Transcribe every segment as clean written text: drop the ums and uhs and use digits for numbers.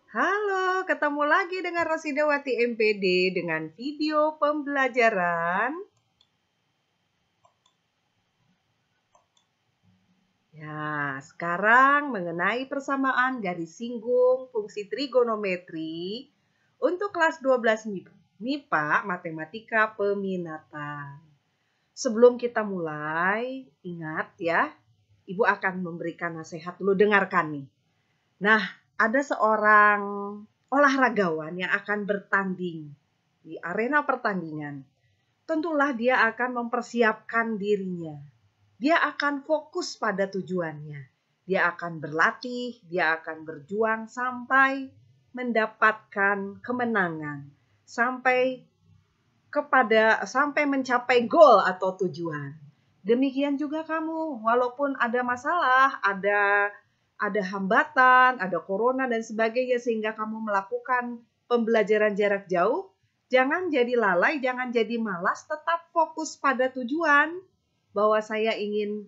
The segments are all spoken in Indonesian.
Halo, ketemu lagi dengan Rosidawati MPD dengan video pembelajaran. Ya, sekarang mengenai persamaan garis singgung fungsi trigonometri untuk kelas 12 MIPA Matematika Peminatan. Sebelum kita mulai, ingat ya, Ibu akan memberikan nasihat dulu, dengarkan nih. Nah, ada seorang olahragawan yang akan bertanding di arena pertandingan. Tentulah dia akan mempersiapkan dirinya. Dia akan fokus pada tujuannya. Dia akan berlatih, dia akan berjuang sampai mendapatkan kemenangan, sampai mencapai goal atau tujuan. Demikian juga kamu, walaupun ada masalah, ada hambatan, ada corona dan sebagainya sehingga kamu melakukan pembelajaran jarak jauh, jangan jadi lalai, jangan jadi malas, tetap fokus pada tujuan bahwa saya ingin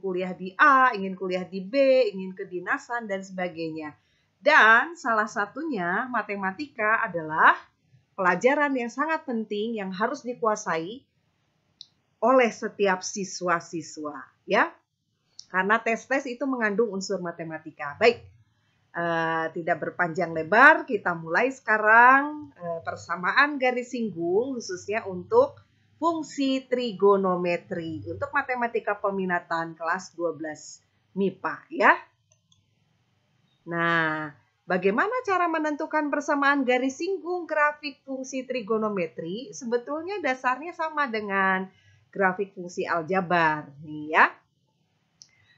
kuliah di A, ingin kuliah di B, ingin kedinasan dan sebagainya. Dan salah satunya matematika adalah pelajaran yang sangat penting yang harus dikuasai oleh setiap siswa-siswa, ya. Karena tes-tes itu mengandung unsur matematika. Baik, tidak berpanjang lebar, kita mulai sekarang persamaan garis singgung khususnya untuk fungsi trigonometri untuk matematika peminatan kelas 12 MIPA, ya. Nah, bagaimana cara menentukan persamaan garis singgung grafik fungsi trigonometri? Sebetulnya dasarnya sama dengan grafik fungsi aljabar, nih ya.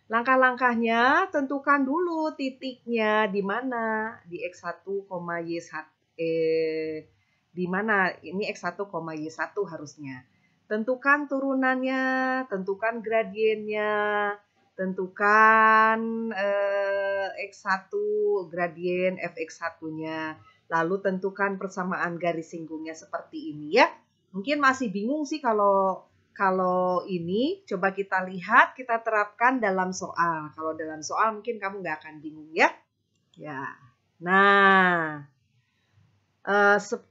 Langkah-langkahnya, tentukan dulu titiknya di mana di X1, Y1 di mana ini X1, Y1 harusnya. Tentukan turunannya, tentukan gradiennya, tentukan X1 gradien Fx1-nya. Lalu tentukan persamaan garis singgungnya seperti ini ya. Mungkin masih bingung sih kalau ini, coba kita lihat, kita terapkan dalam soal. Kalau dalam soal mungkin kamu nggak akan bingung ya. Ya. Nah,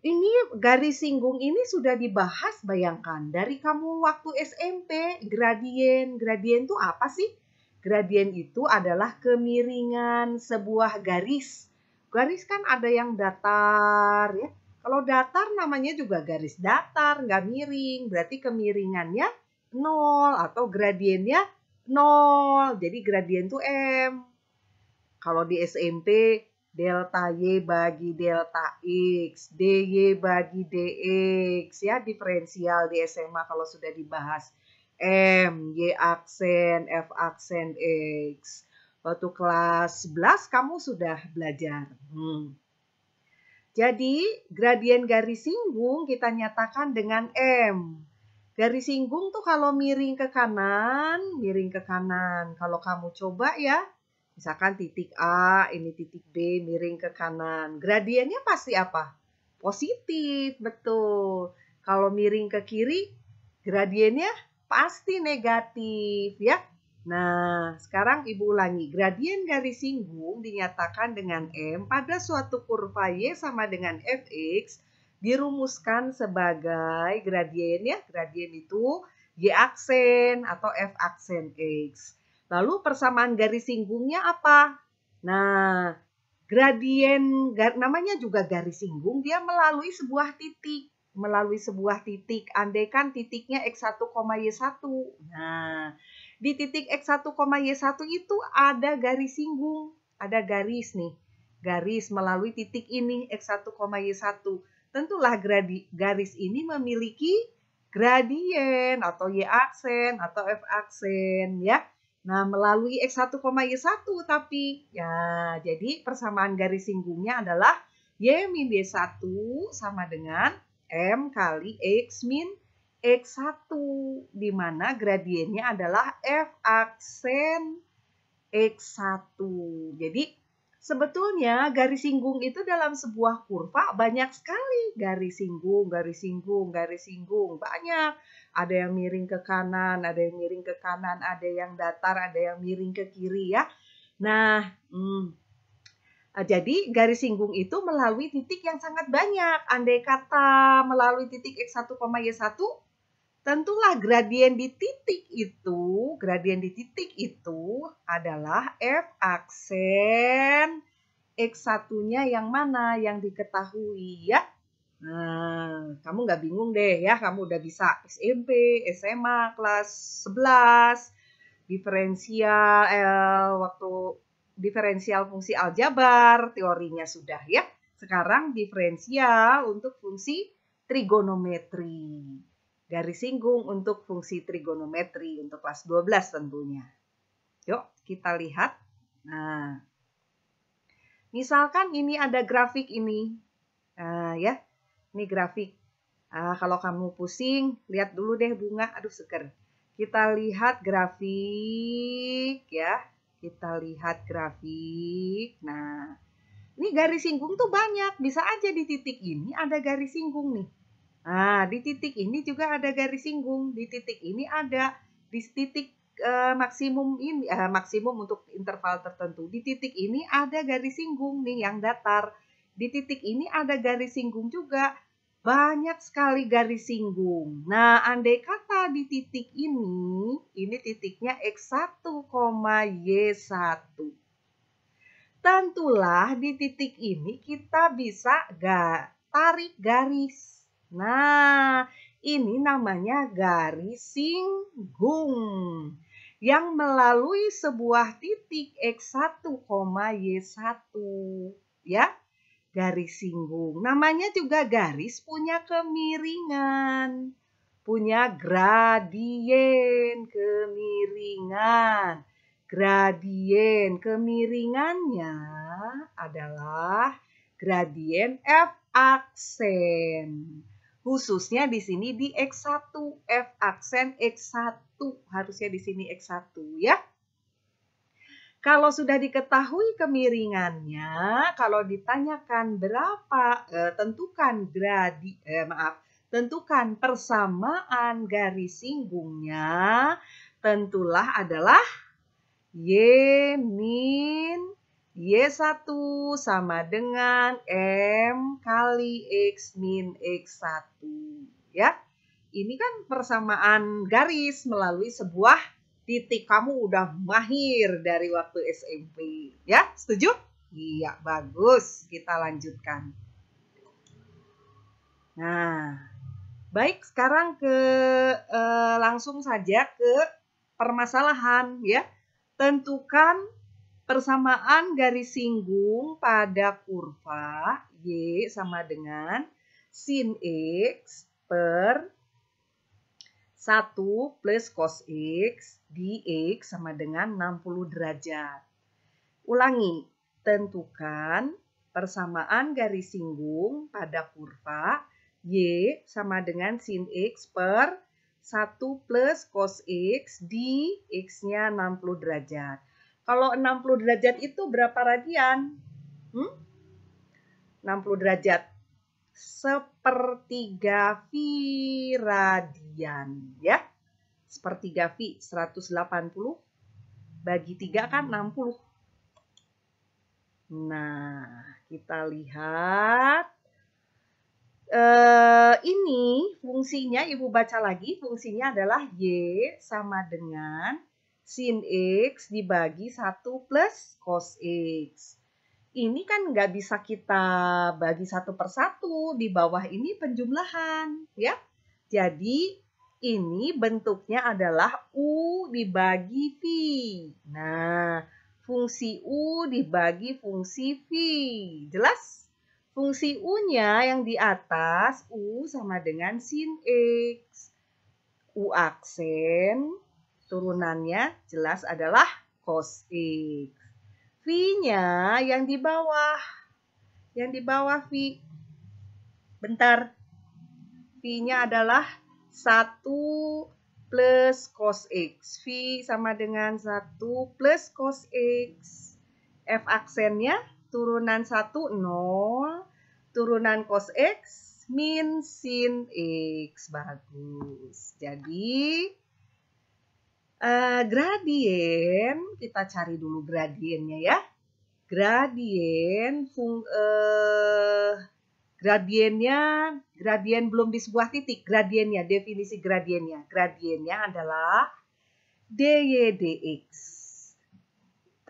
ini garis singgung ini sudah dibahas, bayangkan. Dari kamu waktu SMP, gradien. Gradien itu apa sih? Gradien itu adalah kemiringan sebuah garis. Garis kan ada yang datar ya. Kalau datar namanya juga garis datar, nggak miring. Berarti kemiringannya 0 atau gradiennya 0. Jadi gradien itu M. Kalau di SMP, delta Y bagi delta X, DY bagi DX. Ya, diferensial di SMA kalau sudah dibahas. M, Y aksen, F aksen, X. Waktu kelas 11 kamu sudah belajar. Jadi, gradien garis singgung kita nyatakan dengan M. Garis singgung tuh kalau miring ke kanan, miring ke kanan. Kalau kamu coba ya, misalkan titik A, ini titik B, miring ke kanan. Gradiennya pasti apa? Positif, betul. Kalau miring ke kiri, gradiennya pasti negatif ya. Nah, sekarang Ibu ulangi. Gradien garis singgung dinyatakan dengan M pada suatu kurva Y sama dengan Fx dirumuskan sebagai gradien ya. Gradien itu Y aksen atau F aksen X. Lalu persamaan garis singgungnya apa? Nah, gradien namanya juga garis singgung, dia melalui sebuah titik. Andaikan titiknya X1, Y1. Nah, di titik X1, Y1 itu ada garis singgung. Ada garis nih. Garis melalui titik ini X1, Y1. Tentulah garis ini memiliki gradien atau Y aksen atau F aksen ya. Nah, melalui X1, Y1 tapi ya jadi persamaan garis singgungnya adalah Y min D1 sama dengan M kali X min X1 di mana gradiennya adalah F aksen X1. Jadi sebetulnya garis singgung itu dalam sebuah kurva banyak sekali garis singgung, banyak. Ada yang miring ke kanan, ada yang miring ke kanan, ada yang datar, ada yang miring ke kiri ya. Nah, Jadi garis singgung itu melalui titik yang sangat banyak. Andai kata melalui titik X1, Y1, tentulah gradien di titik itu adalah F aksen X1-nya yang mana yang diketahui ya. Nah, kamu nggak bingung deh ya, kamu udah bisa SMP, SMA kelas 11, diferensial fungsi aljabar, teorinya sudah ya. Sekarang diferensial untuk fungsi trigonometri. Garis singgung untuk fungsi trigonometri untuk kelas 12 tentunya. Yuk kita lihat. Nah, misalkan ini ada grafik ini. Ya, ini grafik. Kalau kamu pusing, lihat dulu deh bunga. Aduh seger. Kita lihat grafik ya. Kita lihat grafik. Nah, ini garis singgung tuh banyak. Bisa aja di titik ini ada garis singgung nih. Nah, di titik ini juga ada garis singgung. Di titik ini ada. Di titik maksimum ini, maksimum untuk interval tertentu. Di titik ini ada garis singgung nih yang datar. Di titik ini ada garis singgung juga. Banyak sekali garis singgung. Nah, andai kata di titik ini titiknya X1, Y1. Tentulah di titik ini kita bisa tarik garis. Nah, ini namanya garis singgung yang melalui sebuah titik X1, Y1. Ya. Garis singgung. Namanya juga garis punya kemiringan. Punya gradien kemiringan. Gradien kemiringannya adalah gradien F aksen. Khususnya di sini di X1, F aksen X1. Harusnya di sini X1 ya. Kalau sudah diketahui kemiringannya, kalau ditanyakan berapa, tentukan persamaan garis singgungnya, tentulah adalah Y min Y1 sama dengan M kali X min X1. Ya, ini kan persamaan garis melalui sebuah titik. Kamu udah mahir dari waktu SMP. Ya, setuju? Iya, bagus. Kita lanjutkan. Nah, baik. Sekarang langsung saja ke permasalahan. Ya, tentukan persamaan garis singgung pada kurva Y sama dengan sin X per 1 plus cos X dx sama dengan 60 derajat. Ulangi, tentukan persamaan garis singgung pada kurva Y sama dengan sin X per 1 plus cos X di X-nya 60 derajat. Kalau 60 derajat itu berapa radian? 60 derajat. Sepertiga V radian ya. Sepertiga V 180 bagi 3 kan 60. Nah, kita lihat ini fungsinya, Ibu baca lagi, fungsinya adalah Y sama dengan sin X dibagi 1 plus cos X. Ini kan nggak bisa kita bagi satu per satu. Di bawah ini penjumlahan, ya. Jadi ini bentuknya adalah U dibagi V. Nah, fungsi U dibagi fungsi V. Jelas? Fungsi U-nya yang di atas, U sama dengan sin X. U aksen, turunannya jelas adalah cos X. V-nya yang di bawah. Yang di bawah V. Bentar. V-nya adalah 1 plus cos X. V sama dengan 1 plus cos X. F aksennya turunan 1, 0. Turunan cos X min sin X. Bagus. Jadi gradien, kita cari dulu gradiennya ya. gradien gradien belum di sebuah titik, gradiennya, definisi gradiennya. Gradiennya adalah dy dx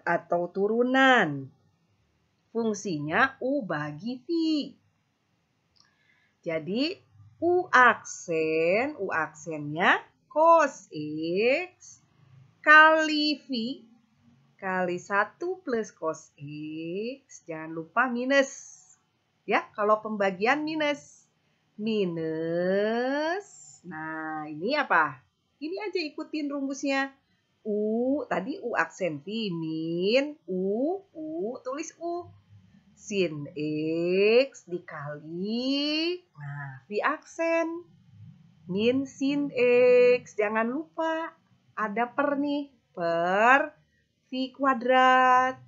atau turunan. Fungsinya u bagi v. Jadi u aksennya cos x kali v kali 1 plus cos x, jangan lupa minus. Ya, kalau pembagian minus. Nah ini apa? Ini aja ikutin rumusnya. Tadi u aksen v, min, tulis u. Sin x dikali, nah v aksen, min sin x. Jangan lupa, ada per nih, per v kuadrat.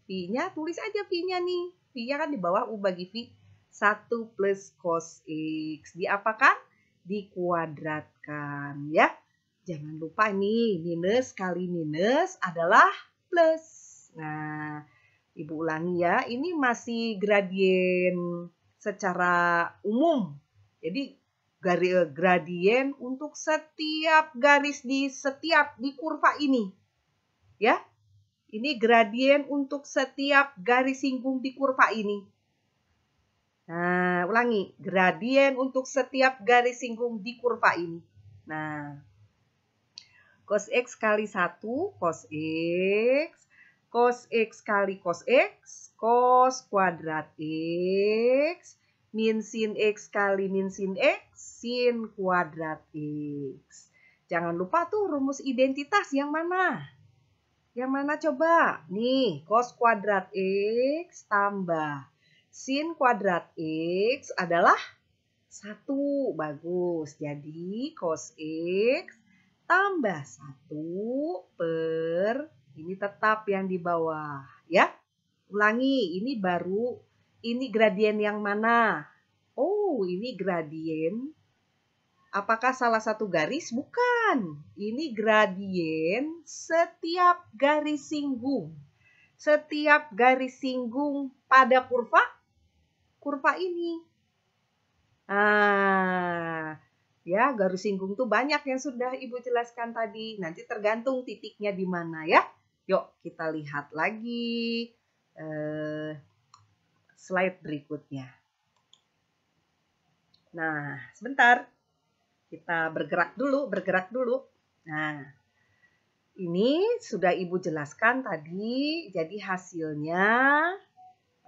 V-nya tulis aja V-nya nih. V-nya kan di bawah U bagi V. 1 plus cos X. Diapakan? Dikuadratkan ya. Jangan lupa nih, minus kali minus adalah plus. Nah, Ibu ulangi ya. Ini masih gradien secara umum. Jadi gradien untuk setiap garis di kurva ini. Ya. Ini gradien untuk setiap garis singgung di kurva ini. Nah, ulangi. Gradien untuk setiap garis singgung di kurva ini. Nah, cos X kali 1, cos X. Cos X kali cos X. Cos kuadrat X. Min sin X kali min sin X. Sin kuadrat X. Jangan lupa tuh rumus identitas yang mana? Yang mana coba? Nih, cos kuadrat X tambah sin kuadrat X adalah 1. Bagus. Jadi, cos X tambah 1 per, ini tetap yang di bawah. Ya, ulangi. Ini gradien yang mana? Oh, ini gradien. Apakah salah satu garis? Bukan. Ini gradien setiap garis singgung. Setiap garis singgung pada kurva ini. Nah, ya garis singgung tuh banyak yang sudah Ibu jelaskan tadi. Nanti tergantung titiknya di mana ya. Yuk kita lihat lagi slide berikutnya. Nah, sebentar. Kita bergerak dulu. Nah, ini sudah Ibu jelaskan tadi. Jadi hasilnya,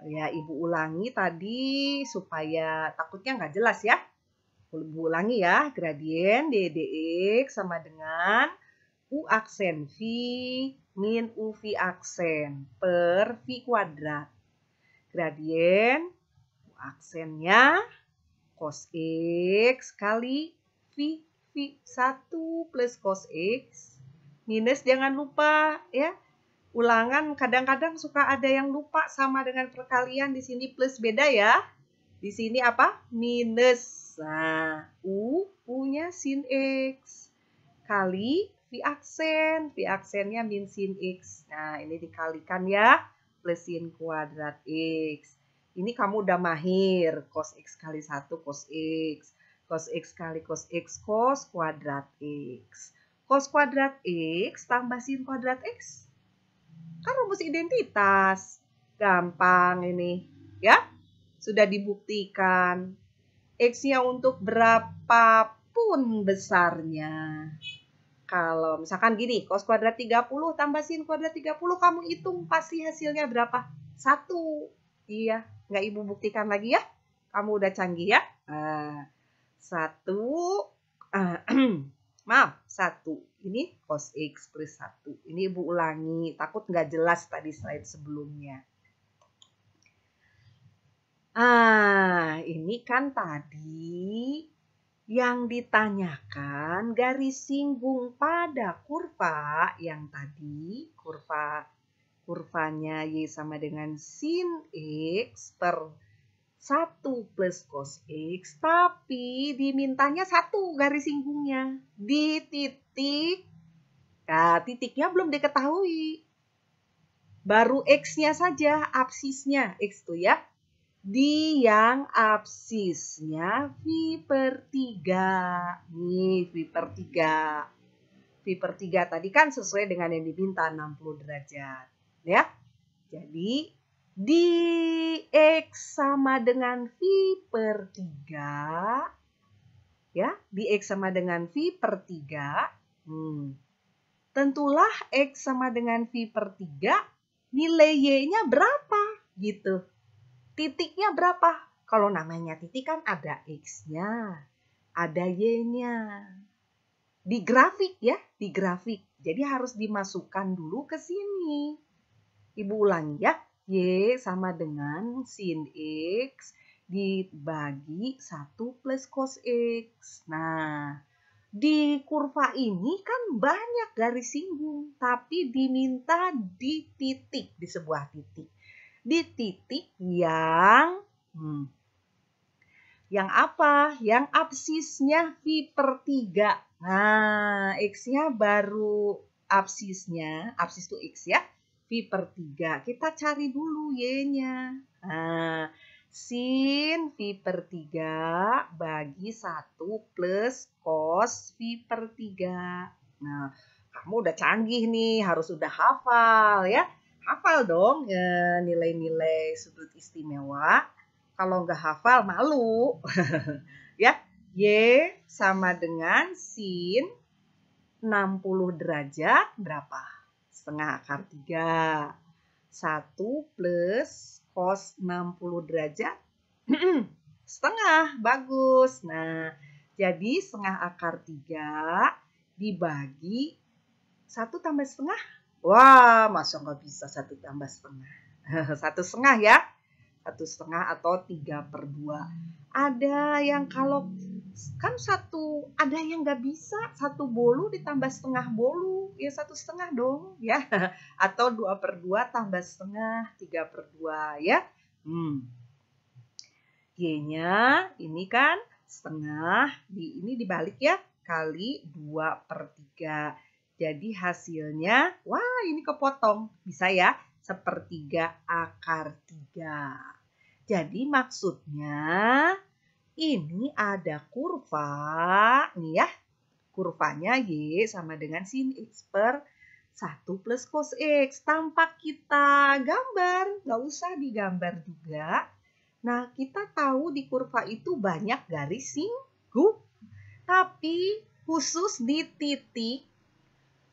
ya Ibu ulangi tadi supaya takutnya nggak jelas ya. Ibu ulangi ya, gradien dx sama dengan u aksen v min u v aksen per v kuadrat. Gradien u aksennya cos x kali V 1 plus cos X minus, jangan lupa ya. Ulangan kadang-kadang suka ada yang lupa sama dengan perkalian, di sini plus beda ya. Di sini apa? Minus. Nah, U-nya sin X kali V aksen. V aksennya min sin X. Nah, ini dikalikan ya. Plus sin kuadrat X. Ini kamu udah mahir. Cos X kali 1 cos X. Cos X kali cos X, cos kuadrat X. Cos kuadrat X tambah sin kuadrat X. Kan rumus identitas. Gampang ini. Ya, sudah dibuktikan. X-nya untuk berapapun besarnya. Kalau misalkan gini, cos kuadrat 30 tambah sin kuadrat 30, kamu hitung pasti hasilnya berapa? 1. Iya, nggak Ibu buktikan lagi ya. Kamu udah canggih ya. 1, maaf, 1. Ini cos X plus 1. Ini Ibu ulangi, takut nggak jelas tadi slide sebelumnya. Ini kan tadi yang ditanyakan garis singgung pada kurva yang tadi, kurvanya Y sama dengan sin X per 1 plus cos X, tapi dimintanya 1 garis singgungnya di titik. Nah, titiknya belum diketahui. Baru X-nya saja, absisnya. X tuh ya. Di yang absisnya V/3. Nih, V/3. V/3 tadi kan sesuai dengan yang diminta 60 derajat. Ya. Jadi, di X sama dengan V/3. Ya, di X sama dengan V/3. Tentulah X sama dengan V/3, nilai Y-nya berapa? Gitu. Titiknya berapa? Kalau namanya titik kan ada X-nya, ada Y-nya. Di grafik ya, di grafik. Jadi harus dimasukkan dulu ke sini. Ibu ulangi ya. Y sama dengan sin X dibagi 1 plus cos X. Nah, di kurva ini kan banyak garis singgung, tapi diminta di titik, di sebuah titik. Di titik yang apa? Yang absisnya V/3. Nah, X-nya baru absisnya, absis itu X ya, V/3. Kita cari dulu Y-nya. Nah, sin V/3 bagi 1 plus cos V/3. Nah, kamu udah canggih nih, harus udah hafal ya. Hafal dong nilai-nilai sudut istimewa. Kalau nggak hafal, malu. Ya, Y sama dengan sin 60 derajat berapa? Setengah akar 3. 1 plus cos 60 derajat. Setengah, bagus. Nah, jadi setengah akar 3 dibagi 1 tambah setengah. Wah, masa nggak bisa 1 tambah setengah. 1,5 ya. 1,5 atau 3/2. Ada yang kalau kan ada yang nggak bisa 1 bolu ditambah setengah bolu, ya 1,5 dong ya. Atau 2/2 tambah setengah, 3/2 ya. Y-nya ini kan setengah, ini dibalik ya, kali 2/3. Jadi hasilnya, wah ini kepotong, bisa ya, 1/3 akar 3. Jadi maksudnya ini ada kurva, nih ya, kurvanya Y sama dengan sin X per 1 plus cos X. Tanpa kita gambar, nggak usah digambar juga. Nah, kita tahu di kurva itu banyak garis singgung. Tapi khusus di titik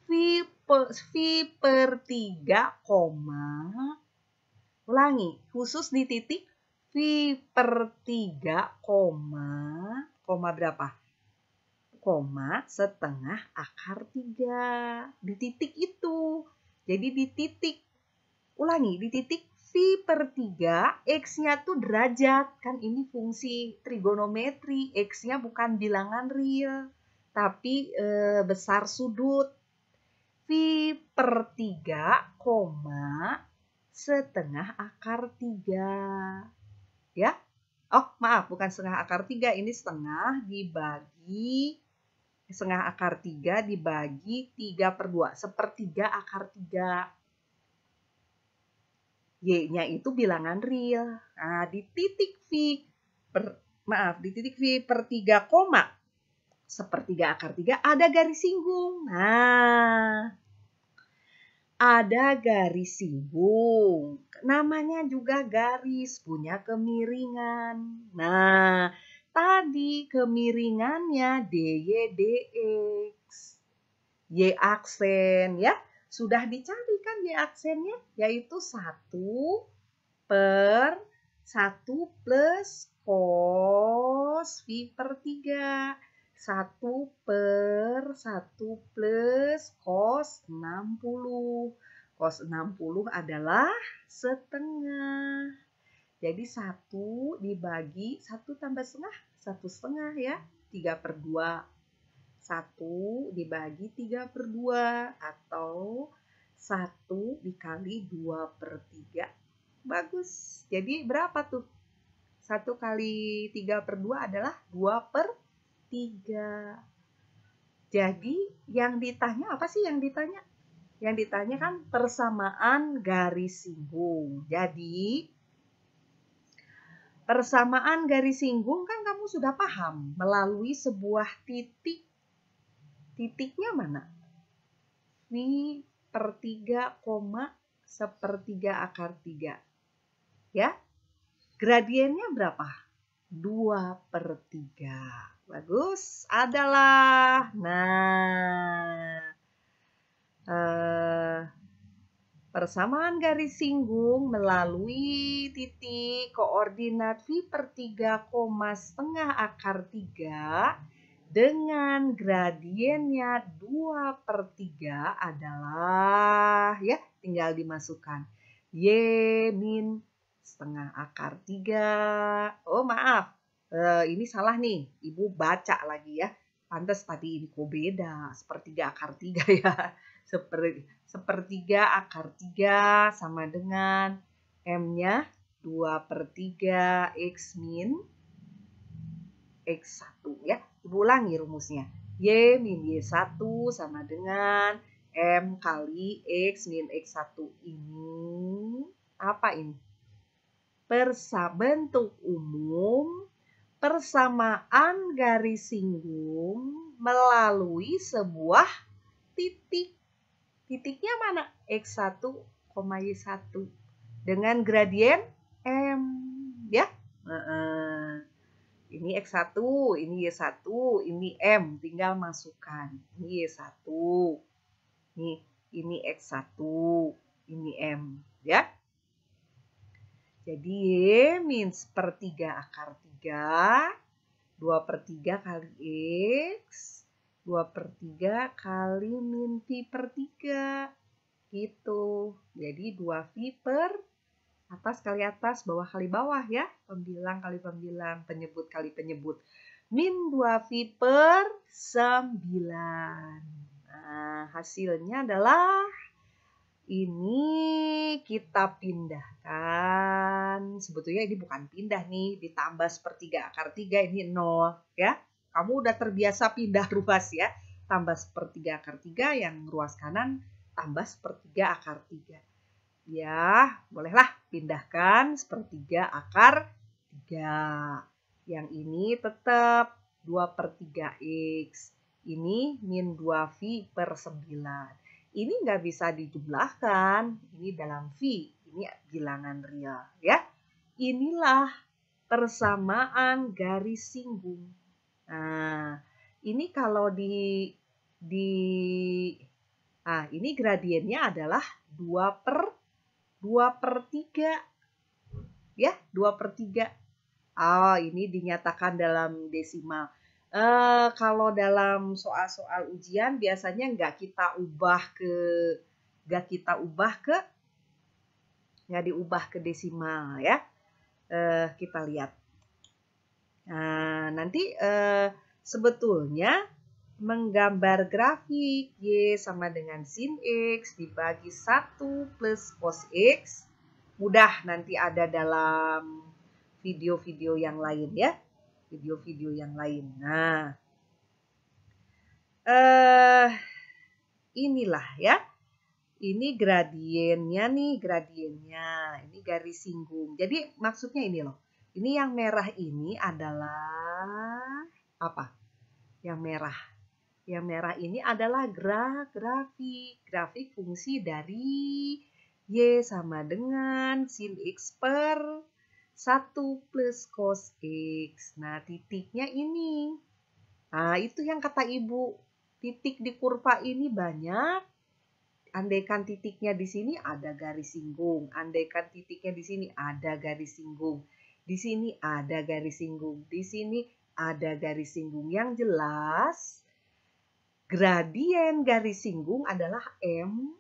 V/3, ulangi, khusus di titik V/3, berapa? Setengah akar 3. Di titik itu. Jadi di titik, ulangi, di titik V/3, X-nya tuh derajat. Kan ini fungsi trigonometri. X-nya bukan bilangan real, tapi besar sudut. V/3, setengah akar 3. Ya. Oh, maaf, bukan setengah akar 3. Ini setengah akar 3 dibagi 3/2. 1/3 akar 3. Y-nya itu bilangan real. Nah, di titik V/3, 1/3 akar 3 ada garis singgung. Nah, ada garis singgung. Namanya juga garis, punya kemiringan. Nah, tadi kemiringannya DY DX. Y aksen ya. Sudah dicari kan Y aksennya? Yaitu 1 per 1 plus cos V/3. 1 per 1 plus cos 60. Cos 60 adalah setengah. Jadi 1 dibagi 1 tambah setengah, 1,5 ya, 3/2. 1 dibagi 3/2 atau 1 dikali 2/3. Bagus. Jadi berapa tuh? 1 kali 3/2 adalah 2/3. Jadi yang ditanya apa sih yang ditanya? Yang ditanya kan persamaan garis singgung. Jadi, persamaan garis singgung kan kamu sudah paham melalui sebuah titik. Titiknya mana? V per 3, sepertiga akar 3. Ya, gradiennya berapa? 2 per 3. Bagus, adalah. Nah, persamaan garis singgung melalui titik koordinat V per 3, setengah akar 3 dengan gradiennya 2 per 3 adalah, ya tinggal dimasukkan, Y min setengah akar 3. Oh maaf, ini salah nih, Ibu baca lagi ya. Pantes tadi ini kok beda, sepertiga akar 3 ya. Sepertiga akar 3 sama dengan M-nya 2 per 3 X min X1 ya. Ibu ulangi rumusnya. Y min Y1 sama dengan M kali X min X1 ini. Apa ini? Bentuk umum persamaan garis singgung melalui sebuah titik. Titiknya mana? X1, Y1 dengan gradien M ya. Ini X1, ini Y1, ini M, tinggal masukkan. Ini Y1. Ini X1, ini M ya. Jadi Y min sepertiga akar 3, 2 per 3 kali X, 2 per 3 kali min V per 3. Gitu. Jadi 2V per atas kali atas, bawah kali bawah ya. Pembilang kali pembilang, penyebut kali penyebut. Min 2V per 9. Nah, hasilnya adalah ini kita pindahkan. Sebetulnya ini bukan pindah nih, ditambah sepertiga akar 3 ini 0 ya. Kamu udah terbiasa pindah ruas ya. Tambah sepertiga akar 3 yang ruas kanan tambah sepertiga akar 3. Ya, bolehlah pindahkan sepertiga akar 3. Yang ini tetap 2 per 3X. Ini min 2V per 9. Ini nggak bisa dijumlahkan. Ini dalam V. Ini bilangan real ya. Inilah persamaan garis singgung. Nah, ini kalau ini gradiennya adalah 2 per 3. Ya, 2 per 3. Oh, ini dinyatakan dalam desimal. Kalau dalam soal-soal ujian biasanya nggak diubah ke desimal ya. Kita lihat. Nah, nanti sebetulnya menggambar grafik Y sama dengan sin X dibagi 1 plus cos X. Mudah, nanti ada dalam video-video yang lain ya. Video-video yang lain. Nah, inilah ya. Ini gradiennya nih, Ini garis singgung. Jadi maksudnya ini loh. Ini yang merah ini adalah apa? Yang merah ini adalah grafik. Grafik fungsi dari Y sama dengan sin X per 1 plus cos X. Nah, titiknya ini. Nah, itu yang kata Ibu. Titik di kurva ini banyak. Andaikan titiknya di sini ada garis singgung. Andaikan titiknya di sini ada garis singgung. Di sini ada garis singgung. Di sini ada garis singgung. Yang jelas, gradien garis singgung adalah M,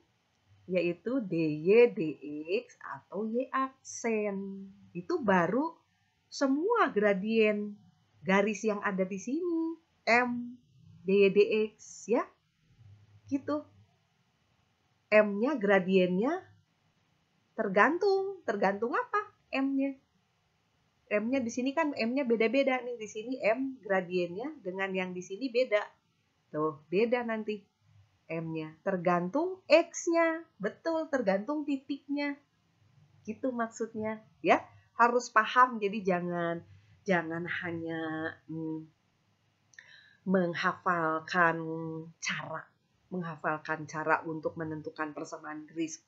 yaitu DY, DX, atau Y aksen. Itu baru semua gradien garis yang ada di sini. M, DY, DX, ya. Gitu. M-nya, gradiennya tergantung apa M-nya. M-nya di sini kan M-nya beda-beda nih. Di sini M gradiennya dengan yang di sini beda. Tuh, beda nanti. M-nya? Tergantung X-nya. Betul, tergantung titiknya. Gitu maksudnya, ya. Harus paham, jadi jangan hanya menghafalkan cara untuk menentukan persamaan garis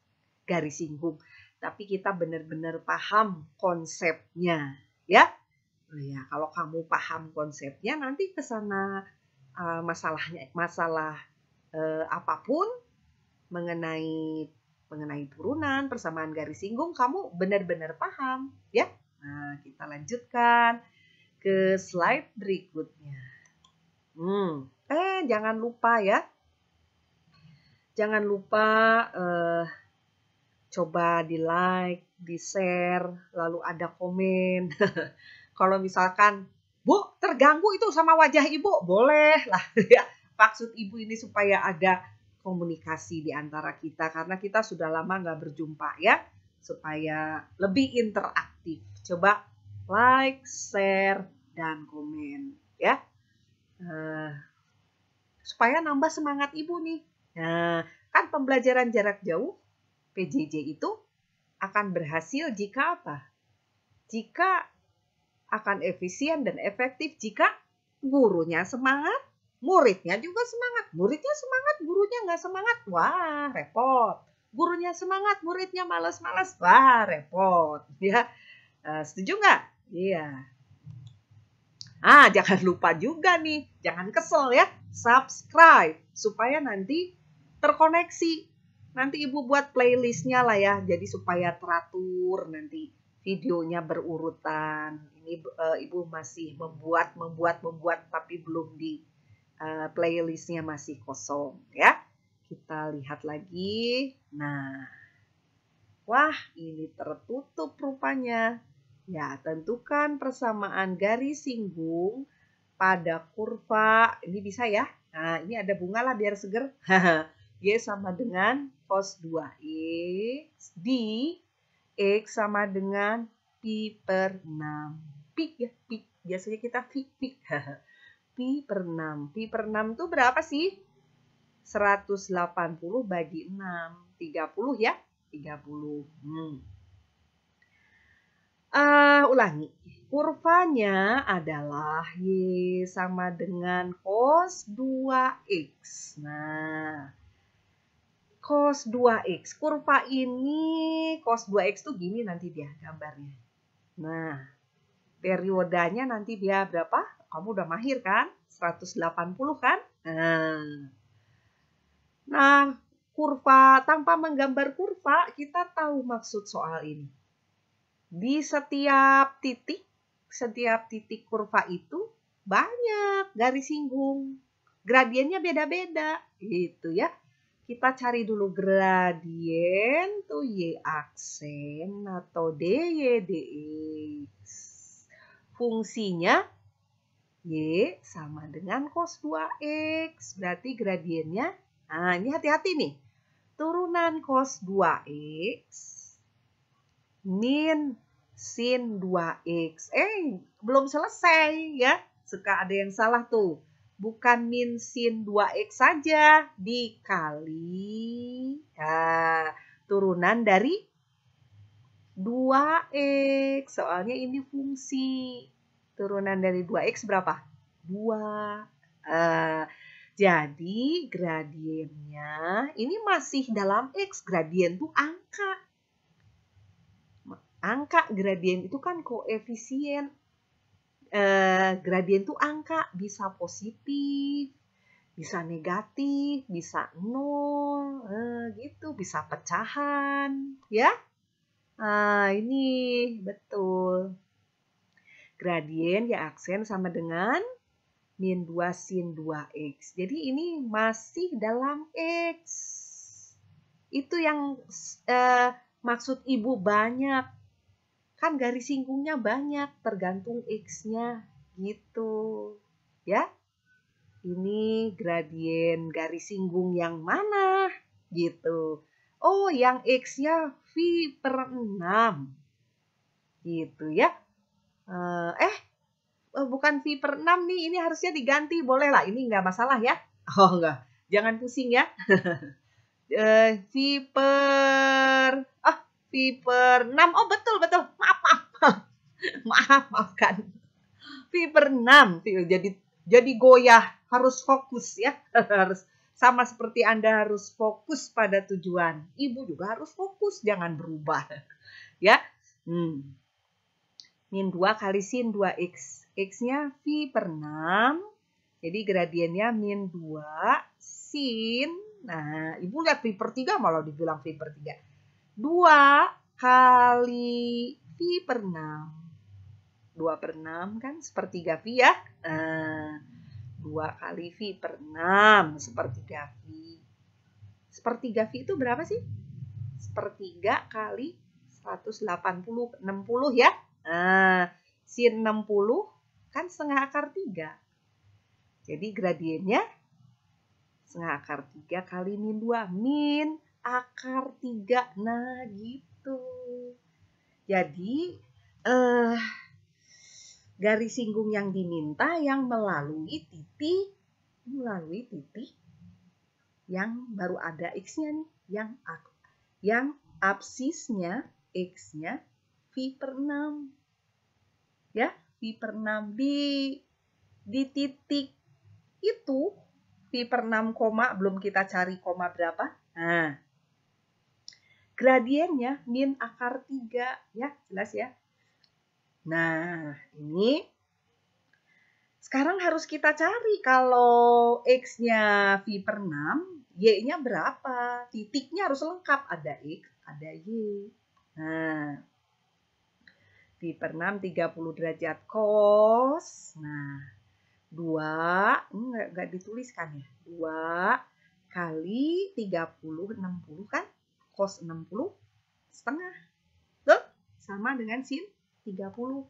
singgung, tapi kita benar-benar paham konsepnya, ya. Oh ya, kalau kamu paham konsepnya, nanti ke sana masalah apapun mengenai turunan, persamaan garis singgung, kamu benar-benar paham, ya. Nah, kita lanjutkan ke slide berikutnya. Jangan lupa ya. Jangan lupa coba di-like, di-share, lalu ada komen. Kalau misalkan, Bu, terganggu itu sama wajah Ibu, boleh lah ya. Maksud Ibu ini supaya ada komunikasi di antara kita, karena kita sudah lama nggak berjumpa ya, supaya lebih interaktif. Coba like, share, dan komen ya, supaya nambah semangat Ibu nih. Nah, kan pembelajaran jarak jauh PJJ itu akan berhasil jika apa? Jika akan efisien dan efektif jika gurunya semangat, muridnya juga semangat. Muridnya semangat, gurunya nggak semangat, wah repot. Gurunya semangat, muridnya malas-malas, wah repot. Ya, setuju nggak? Iya. Jangan lupa juga nih, jangan kesel ya, subscribe supaya nanti terkoneksi. Nanti Ibu buat playlistnya lah ya, jadi supaya teratur nanti videonya berurutan. Ini Ibu masih membuat, tapi belum di playlistnya masih kosong ya. Kita lihat lagi. Nah, wah ini tertutup rupanya. Ya, tentukan persamaan garis singgung pada kurva. Ini bisa ya. Nah, ini ada bunga lah biar seger. Y sama dengan cos 2X di X sama dengan pi per 6. Pi ya, pi. Biasanya kita pi. Pi per 6. Pi per 6 itu berapa sih? 180 bagi 6. 30 ya? 30. Ulangi. Kurvanya adalah Y sama dengan cos 2X. Nah, cos 2X. Kurva ini cos 2X tuh gini nanti dia gambarnya. Nah, periodanya nanti dia berapa? Kamu udah mahir kan? 180 kan? Nah, kurva, tanpa menggambar kurva, kita tahu maksud soal ini. Di setiap titik kurva itu banyak garis singgung. Gradiennya beda-beda, gitu ya. Kita cari dulu gradien tuh Y aksen atau DY dx. Fungsinya Y sama dengan cos 2X. Berarti gradiennya, nah ini hati-hati nih. Turunan cos 2X min sin 2X. Belum selesai ya. Suka ada yang salah tuh. Bukan min sin 2X saja, dikali turunan dari 2X. Soalnya ini fungsi. Turunan dari 2X berapa? 2. Jadi gradiennya ini masih dalam X. Gradien tuh angka. Angka gradien itu kan koefisien. Gradien tuh angka, bisa positif, bisa negatif, bisa 0, gitu, bisa pecahan, ya. Ini betul. Gradien ya aksen sama dengan min 2 sin 2X. Jadi ini masih dalam X. Itu yang maksud Ibu banyak. Kan garis singgungnya banyak, tergantung X-nya gitu. Ya. Ini gradien garis singgung yang mana? Gitu. Oh, yang X-nya V per 6. Gitu ya. Bukan V per 6 nih, ini harusnya diganti. Boleh lah, ini nggak masalah ya. Oh, enggak. Jangan pusing ya. V per 6. Oh, betul. Maafkan. V per 6. Jadi goyah, harus fokus ya. Harus sama seperti Anda harus fokus pada tujuan. Ibu juga harus fokus, jangan berubah. Ya. Min 2 kali sin 2x. X-nya V per 6. Jadi gradiennya min 2 sin. Nah, Ibu lihat V per 3 malah dibilang V per 3. 2 kali V per 6. 2 per 6 kan sepertiga V ya. 2 kali V per 6 sepertiga V. Sepertiga V itu berapa sih? Sepertiga kali 180, 60 ya. Sin 60 kan setengah akar 3. Jadi gradiennya setengah akar 3 kali min 2. Min akar 3. Nah gitu. Jadi garis singgung yang diminta yang melalui titik yang baru ada X-nya nih. Yang absisnya X-nya V per 6. Ya, V per 6 di titik itu V per 6, belum kita cari koma berapa. Nah, gradiennya min akar 3 ya, jelas ya. Nah, ini sekarang harus kita cari kalau X-nya V per 6, Y-nya berapa? Titiknya harus lengkap, ada X, ada Y. Nah, V per 6 30 derajat cos. Nah, 2, enggak dituliskan ya. 2 kali 30, 60 kan? Cos 60 setengah. Tuh, sama dengan sin 30.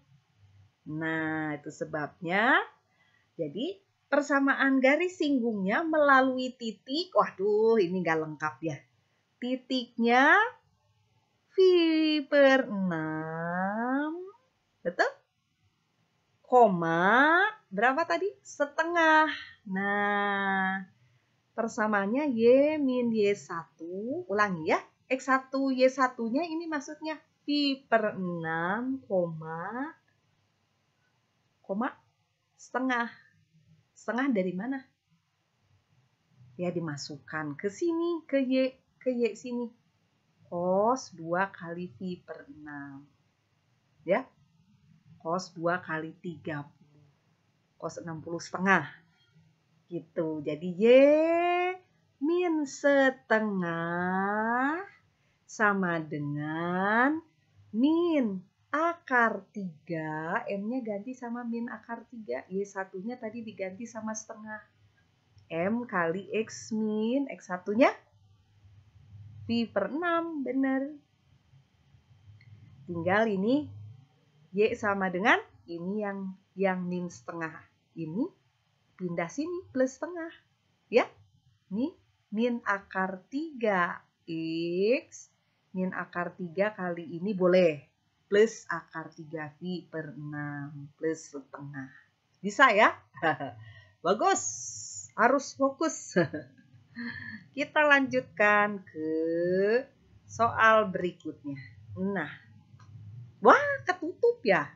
Nah, itu sebabnya. Jadi, persamaan garis singgungnya melalui titik. Waduh, ini nggak lengkap ya. Titiknya V per 6. Betul? Koma, berapa tadi? Setengah. Nah, persamaannya Y min Y1. Ulangi ya. X1, Y1-nya ini maksudnya V per 6, setengah. Setengah dari mana? Ya, dimasukkan ke sini, ke Y sini. Cos 2 kali V per 6. Ya. Cos 2 kali 30. Cos 60 setengah. Gitu. Jadi Y min setengah sama dengan min akar 3. M-nya ganti sama min akar 3. Y1-nya tadi diganti sama setengah. M kali X min. X1-nya V per 6. Benar. Tinggal ini Y sama dengan ini yang min setengah. Ini pindah sini plus setengah. Ya. Ini min akar 3 X min akar 3 kali ini boleh plus akar 3 V per 6 plus setengah. Bisa ya? Bagus. Harus fokus. Kita lanjutkan ke soal berikutnya. Nah. Wah, ketutup ya.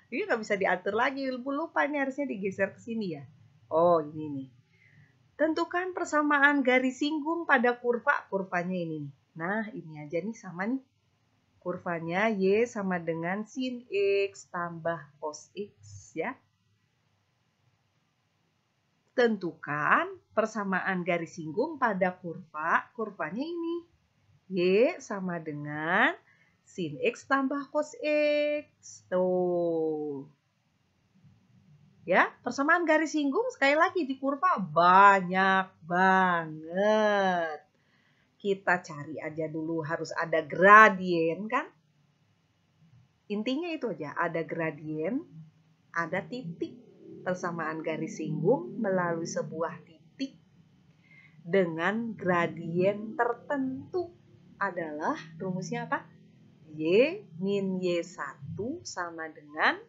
Ini nggak bisa diatur lagi. Lupa ini harusnya digeser ke sini ya. Oh, ini nih. Tentukan persamaan garis singgung pada kurva. Kurvanya ini nih. Nah, ini aja nih sama nih. Kurvanya Y sama dengan sin X tambah cos X ya. Tentukan persamaan garis singgung pada kurva. Kurvanya ini. Y sama dengan sin X tambah cos X. Tuh. Ya, persamaan garis singgung sekali lagi di kurva banyak banget. Kita cari aja dulu, harus ada gradien kan? Intinya itu aja, ada gradien, ada titik. Persamaan garis singgung melalui sebuah titik dengan gradien tertentu adalah rumusnya apa? Y min Y1 sama dengan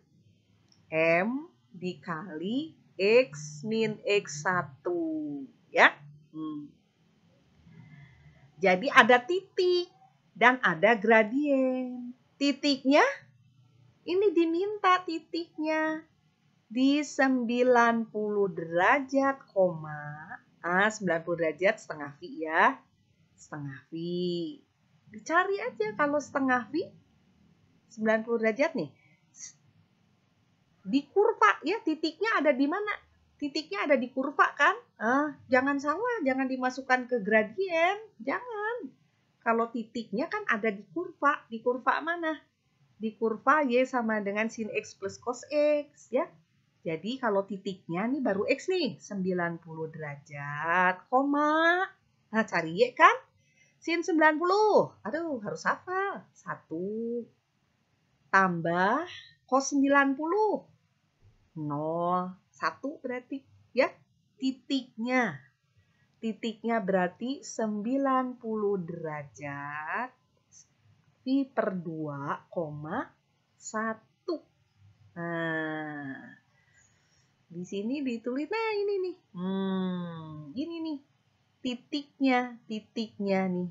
M dikali X min X1. ya. Jadi ada titik dan ada gradien. Titiknya ini diminta titiknya di 90 derajat, 90 derajat setengah V ya. Setengah V. Dicari aja kalau setengah V 90 derajat nih. Di kurva ya, titiknya ada di mana? Titiknya ada di kurva kan? Jangan salah, jangan dimasukkan ke gradien. Jangan. Kalau titiknya kan ada di kurva. Di kurva mana? Di kurva Y sama dengan sin X plus cos X ya. Jadi kalau titiknya nih baru X nih, 90 derajat, koma. Nah, cari Y kan? Sin 90. Aduh, harus hafal. 1 tambah cos 90. 0, 1 berarti ya. Titiknya. Titiknya berarti 90 derajat V per 2,1. Nah, di sini ditulis, nah ini nih. Ini nih. Titiknya nih.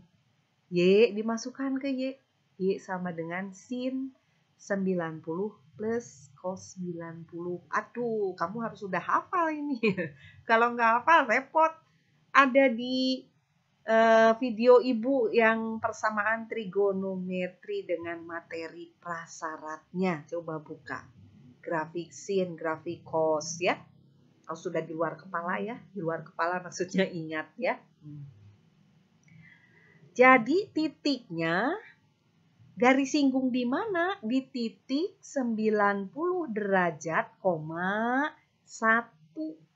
Y dimasukkan ke Y. Y sama dengan sin 90 plus cos 90. Aduh, kamu harus sudah hafal ini. Kalau nggak hafal, repot. Ada di video ibu yang persamaan trigonometri dengan materi prasyaratnya. Coba buka. Grafik sin, grafik cos ya. Kalau sudah di luar kepala ya. Di luar kepala maksudnya ingat ya. Jadi titiknya garis singgung di mana? Di titik 90 derajat, 1.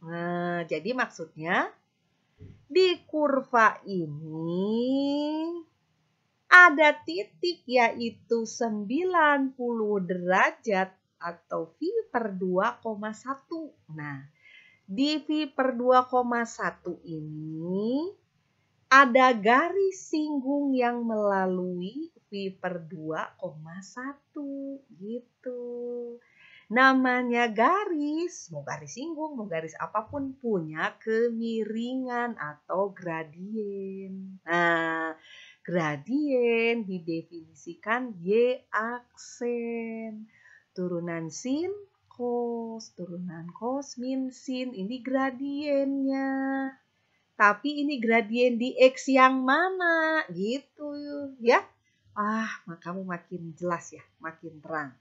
Nah, jadi maksudnya di kurva ini ada titik yaitu 90 derajat atau V per 2,1. Nah, di V per 2,1 ini ada garis singgung yang melalui V per 2,1 gitu. Namanya garis, mau garis singgung, mau garis apapun punya kemiringan atau gradien. Nah, gradien didefinisikan Y aksen. Turunan sin, cos, turunan cos min sin, ini gradiennya. Tapi ini gradien di X yang mana? Gitu ya. Kamu makin jelas ya, makin terang.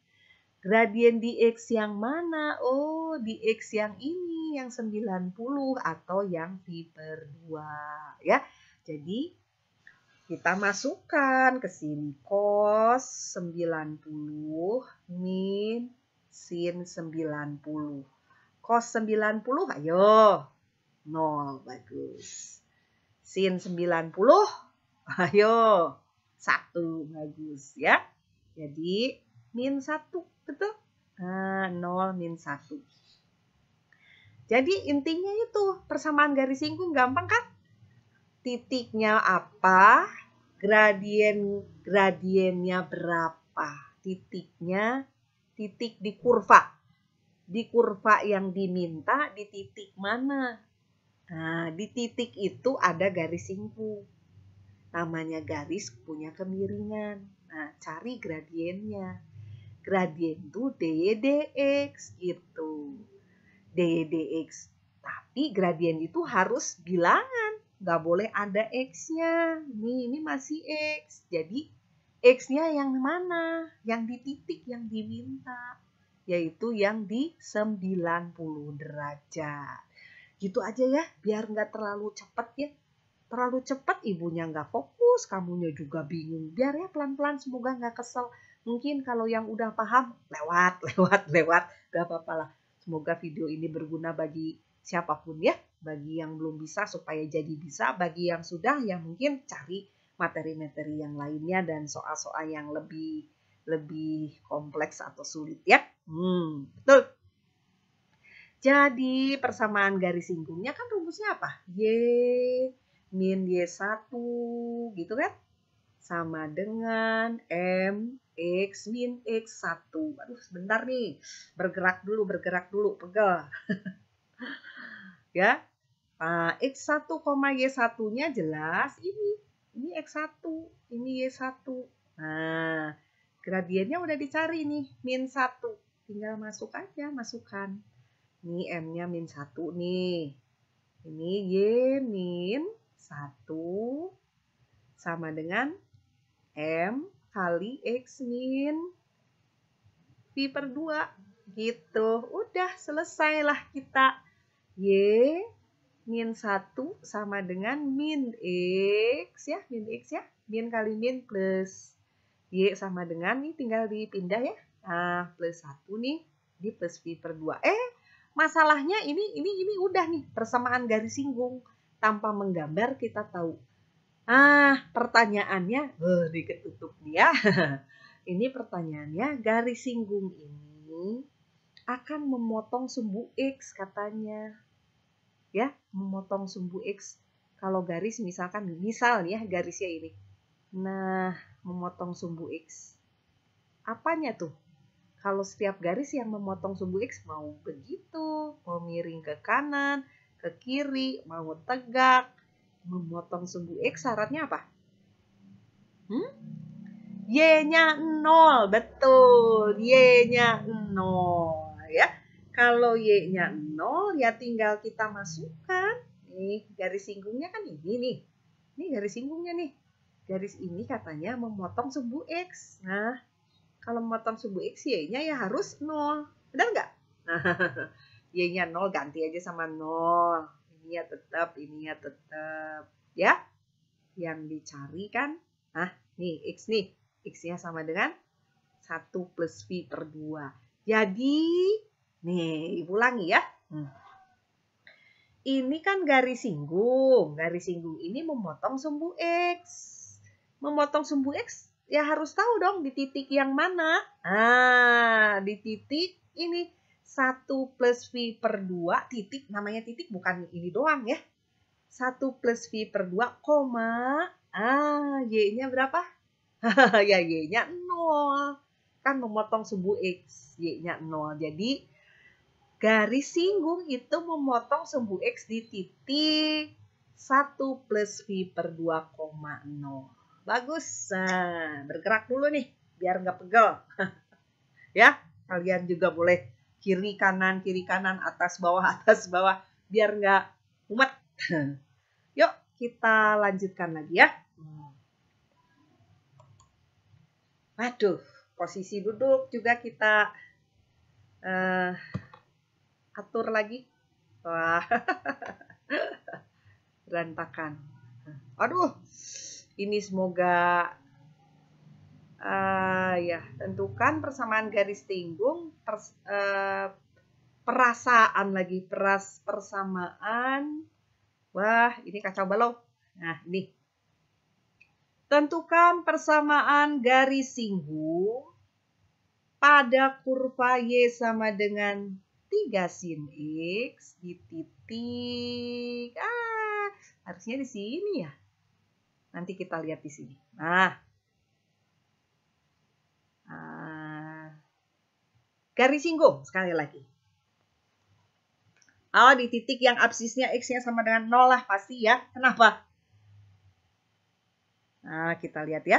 Gradien di X yang mana? Oh, di X yang ini, yang 90 atau yang V per 2 ya. Jadi kita masukkan ke sini cos 90 min sin 90. Cos 90, ayo. 0, bagus. Sin 90, ayo. 1, bagus ya. Jadi min 1, betul? 0 min 1. Jadi intinya itu persamaan garis singgung gampang kan? Titiknya apa? Gradiennya berapa? Titiknya titik di kurva. Di kurva yang diminta di titik mana? Nah, di titik itu ada garis singgung. Namanya garis punya kemiringan. Nah, cari gradiennya. Gradien itu dy dx gitu. Dy dx. Tapi gradien itu harus bilangan. Nggak boleh ada x-nya. Ini masih x. Jadi x-nya yang mana? Yang di titik yang diminta. Yaitu yang di 90 derajat. Gitu aja ya, biar nggak terlalu cepat ya. Terlalu cepat ibunya nggak fokus, kamunya juga bingung. Biar ya pelan-pelan, semoga nggak kesel. Mungkin kalau yang udah paham, lewat. Gak apa-apa lah. Semoga video ini berguna bagi siapapun ya. Bagi yang belum bisa supaya jadi bisa. Bagi yang sudah ya mungkin cari materi-materi yang lainnya dan soal-soal yang lebih kompleks atau sulit ya. Betul. Jadi persamaan garis singgungnya kan rumusnya apa? Y min Y1 gitu kan? Sama dengan M X min X1. Aduh sebentar nih. Bergerak dulu, pegel. Ya. Nah, X1, Y1-nya jelas ini. Ini X1, ini Y1. Nah, gradiennya udah dicari nih, min 1. Tinggal masuk aja, masukkan. Ini M-nya min 1 nih. Ini Y min 1 sama dengan M kali X min Pi per 2. Gitu. Udah selesailah kita. Y min 1 sama dengan min X ya. Min X ya. Min kali min plus. Y sama dengan, nih tinggal dipindah ya. Nah, plus 1 nih. Di plus Pi per 2. Masalahnya ini udah nih. Persamaan garis singgung. Tanpa menggambar kita tahu. Pertanyaannya. Diketutup nih ya. Ini pertanyaannya, garis singgung ini akan memotong sumbu X katanya. Ya, memotong sumbu X. Kalau garis misalkan, misal ya garisnya ini. Nah, memotong sumbu X. Apanya tuh? Kalau setiap garis yang memotong sumbu X mau begitu, mau miring ke kanan, ke kiri, mau tegak, memotong sumbu X syaratnya apa? Y-nya 0, betul. Y-nya 0 ya. Kalau Y-nya 0 ya tinggal kita masukkan. Nih, garis singgungnya kan ini nih. Ini garis singgungnya nih. Garis ini katanya memotong sumbu X. Nah, kalau memotong sumbu X, Y-nya ya harus 0. Benar nggak? Y-nya 0 ganti aja sama 0. Ini ya tetap, ini ya tetap. Ya, yang dicari kan. Nah, nih X nih. X-nya sama dengan 1 plus Pi per 2. Jadi, nih, ulangi ya. Ini kan garis singgung. Garis singgung ini memotong sumbu X. Memotong sumbu X, ya harus tahu dong di titik yang mana. Di titik ini. 1 plus Pi per 2, titik, namanya titik bukan ini doang ya. 1 plus Pi per 2, koma. Y-nya berapa? Ya Y-nya 0. Kan memotong sumbu X. Y-nya 0. Jadi garis singgung itu memotong sumbu X di titik 1 plus Pi per 2,0. Bagus. Nah, bergerak dulu nih. Biar nggak pegel. Ya, kalian juga boleh kiri kanan, atas bawah. Biar nggak mumet. Yuk, kita lanjutkan lagi ya. Waduh, posisi duduk juga kita atur lagi. Wah, berantakan. Aduh, ini semoga ya, tentukan persamaan garis singgung, perasaan lagi, persamaan. Wah, ini kacau balau. Nah, ini. Tentukan persamaan garis singgung pada kurva Y sama dengan 3 sin X di titik. Harusnya di sini ya. Nanti kita lihat di sini. Garis singgung sekali lagi. Di titik yang absisnya X-nya sama dengan 0 lah pasti ya. Kenapa? Nah, kita lihat ya.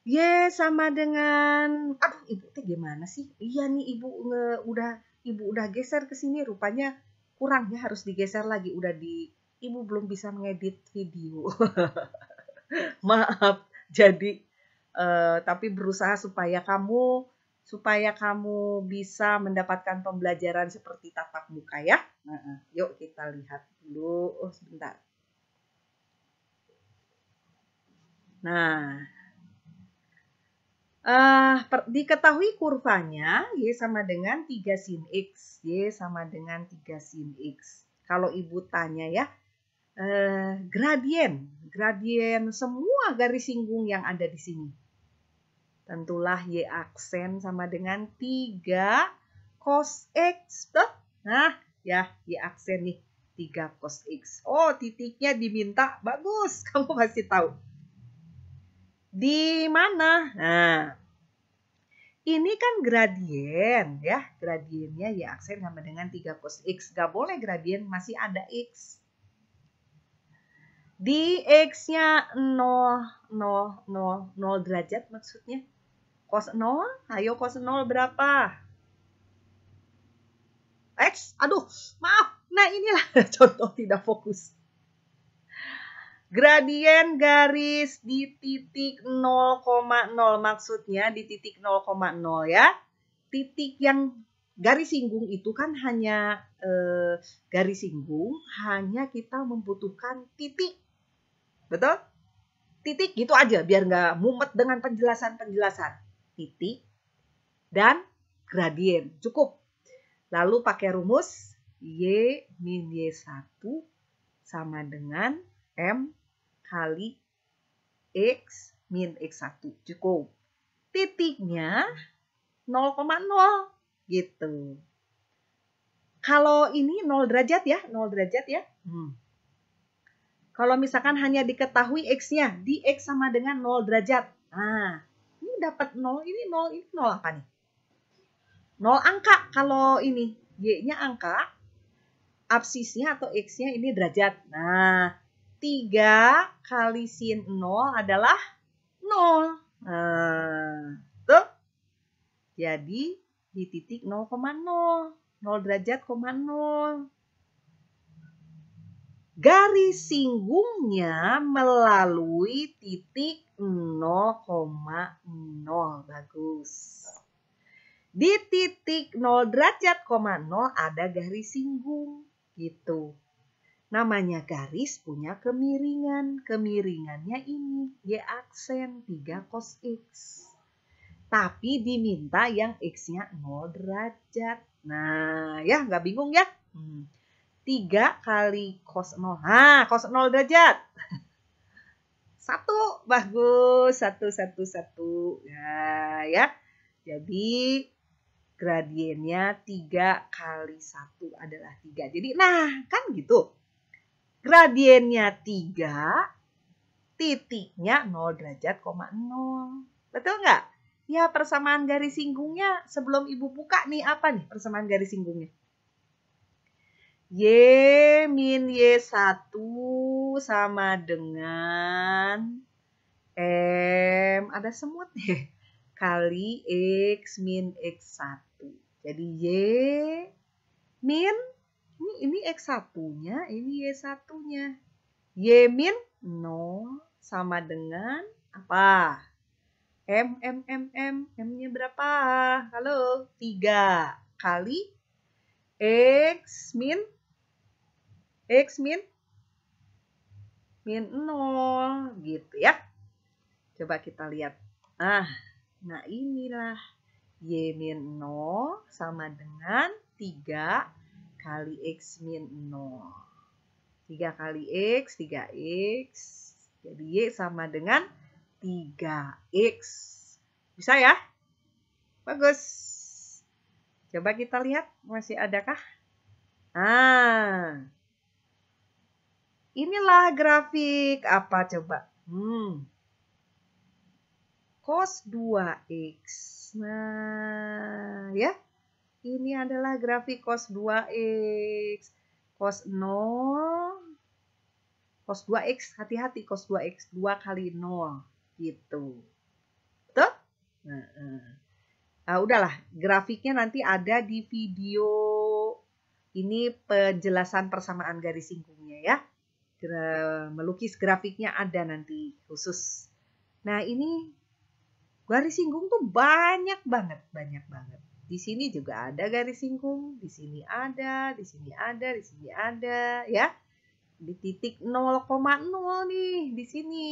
Y sama dengan, ibu teh gimana sih? Iya nih ibu udah geser ke sini, rupanya kurang ya, harus digeser lagi. Ibu belum bisa mengedit video. Maaf. Jadi tapi berusaha supaya kamu bisa mendapatkan pembelajaran seperti tatap muka ya. Yuk kita lihat dulu. Sebentar. Nah, diketahui kurvanya Y sama dengan 3 sin X. Y sama dengan 3 sin X. Kalau ibu tanya ya, gradien semua garis singgung yang ada di sini. Tentulah Y aksen sama dengan 3 cos X. Nah, ya Y aksen nih 3 cos X. Oh, titiknya diminta. Bagus, kamu pasti tahu. Di mana? Nah, ini kan gradien ya. Gradiennya Y aksen sama dengan 3 cos X. Gak boleh gradien masih ada X. Di X-nya 0 derajat maksudnya. Cos 0, ayo cos 0 berapa? X, aduh, maaf. Nah inilah contoh tidak fokus. Gradien garis di titik 0,0 maksudnya di titik 0,0 ya. Titik yang garis singgung itu kan hanya garis singgung, hanya kita membutuhkan titik. Betul? Titik gitu aja biar nggak mumet dengan penjelasan-penjelasan. Titik dan gradien. Cukup. Lalu pakai rumus Y min Y1 sama dengan M kali X min X1. Cukup. Titiknya 0,0 gitu. Kalau ini 0 derajat ya, 0 derajat ya. Kalau misalkan hanya diketahui X-nya, di X sama dengan 0 derajat. Nah, ini dapat 0, ini 0, ini 0 apa nih? 0 angka kalau ini. Y-nya angka, absisnya atau X-nya ini derajat. Nah, 3 kali sin 0 adalah 0. Nah, tuh. Jadi, di titik 0,0. 0 derajat, 0. Garis singgungnya melalui titik 0,0. Bagus. Di titik 0 derajat, 0 ada garis singgung. Gitu. Namanya garis punya kemiringan. Kemiringannya ini. Y aksen 3 cos X. Tapi diminta yang X-nya 0 derajat. Nah, ya nggak bingung ya? 3 kali cos 0. Nah, cos 0 derajat. 1. Bagus. 1, 1, 1. Ya, ya. Jadi, gradiennya 3 kali 1 adalah 3. Jadi, nah, kan gitu. Gradiennya 3, titiknya 0 derajat, 0. Betul nggak? Ya, persamaan garis singgungnya sebelum Ibu buka nih, apa nih persamaan garis singgungnya? Y min Y1 sama dengan M, ada semut nih, kali X min X1. Jadi Y min, ini X1-nya, ini Y1-nya. Y min 0 sama dengan apa? M. M-nya berapa? Halo, 3 kali X min 0 gitu ya. Coba kita lihat. Nah inilah Y min 0 sama dengan 3 kali X min 0. 3 kali X, 3X. Jadi Y sama dengan 3X. Bisa ya? Bagus. Coba kita lihat masih adakah? Nah, inilah grafik apa coba? Cos 2X. Nah, ya. Ini adalah grafik cos 2X. Cos 0. Cos 2X, hati-hati cos 2X. 2 kali 0. Gitu. Betul? Nah, udahlah. Grafiknya nanti ada di video. Ini penjelasan persamaan garis singgungnya ya. Melukis grafiknya ada nanti khusus. Nah, ini garis singgung tuh banyak banget. Di sini juga ada garis singgung, di sini ada, di sini ada, di sini ada ya. Di titik 0,0 nih, di sini.